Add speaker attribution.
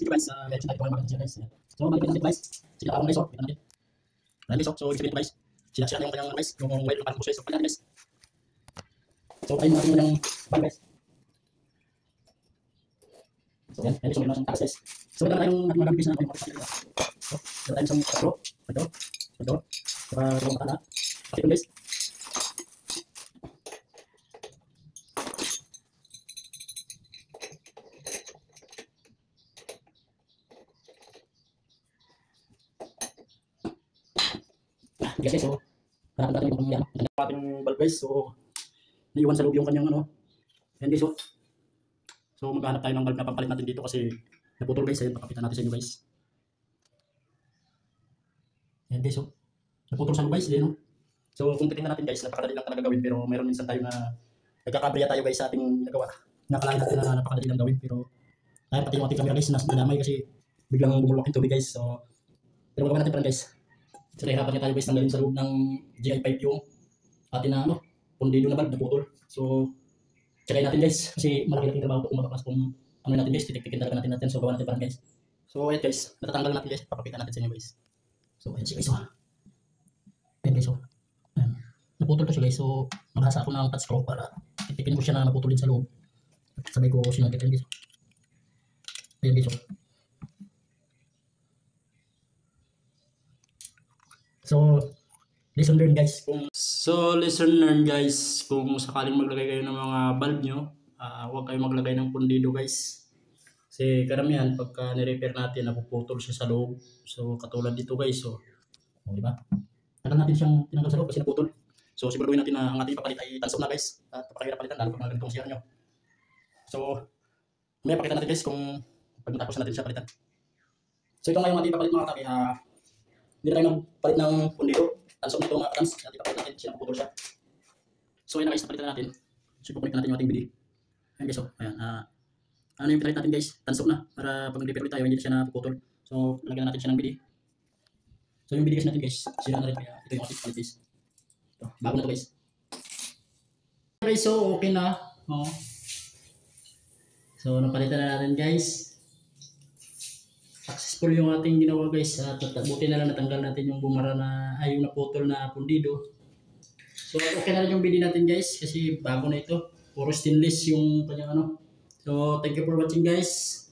Speaker 1: video guys, meron siya tayo mga maganda guys. So balik natin guys, sila ako guys, so kita natin. Ayan guys, so ibig sabihin guys, sila yung kanyang guys, yung wire ng parang puso, so pala guys. So ayun natin yung balik guys. So yan, so meron siyang takas guys. So meron tayong magagabis na mga kapatid. So meron tayong isang patro, ito, para sa mga anak. Pati guys. Guys, so hanapin natin yung yan. Ang ating bulb guys, so naiwan sa loob yung kanyang ano. Yan guys, so maghanap tayo ng bulb na pampalit natin dito kasi naputol guys. Ayun, papapitan natin sa inyo guys. Yan guys, so naputol sa loob guys, yan, no? So kung titingnan natin guys, napakadali lang talaga gawin, pero mayroon minsan tayo na nagkakabriya tayo guys sa ating ginagawa. Nakalain natin na napakadali lang gawin, pero tayo pati yung ating camera guys, nasa damay kasi biglang bumulwak yung tubig guys. So pero magawa natin pa rin guys. So nahirapan niya tayo guys tanggalin sa loob ng GI pipe yung atin na ano, pundido na bulb, naputol. So check natin guys, kasi malaki-laking trabaho ito kung matapas kung ano natin guys, titik-tikin talaga natin. So gawa natin pa rin guys. So ayan guys, natatanggal natin guys, papapitan natin sa inyo guys. So ayan siya guys, ayan guys, ayan. Naputol to siya guys, so maghasa ako ng touch screw para titikin ko siya na naputulin sa loob. Sabay ko sinagit guys. Ayan guys, so lesson learned guys. Kung sakaling maglagay kayo ng mga bulb nyo, huwag kayo maglagay ng pundido guys. Kasi karamihan pagka ni-repair natin, napuputol siya sa loob. So katulad dito guys, so di ba? Tagal natin siyang tinanggal sa loob kasi naputol. So siguraduhin natin na ang ating papalit ay tansok na guys. At napakahirap palitan lalo pag mga ganitong CR nyo. So may pakita natin guys kung pag natapos natin siya palitan. So ito nga yung ating papalit mga kaki. Hindi tayo nagpalit ng pundido. Tansok nito mga trans. Natin papalit natin siya, napuputol siya. So yun na guys, napalitan natin. So ipapalitan natin yung ating bidi. Ayan guys, ayan. Ano yung pinalit natin guys? Tansok na. Para pag nag-repair ulit tayo, hindi na siya napuputol. So lagyan natin siya ng bidi. So yung bidi guys natin guys, sira na rin. Kaya ito yung ating papalit guys. So, bago na ito guys. Okay, so okay na. So napalitan na natin guys. Successful yung ating ginawa guys. At buti na lang natanggal natin yung bumara na ay yung naputol na pundido. So okay na rin yung bidi natin guys kasi bago na ito. Puro stainless yung kanyang ano. So thank you for watching guys.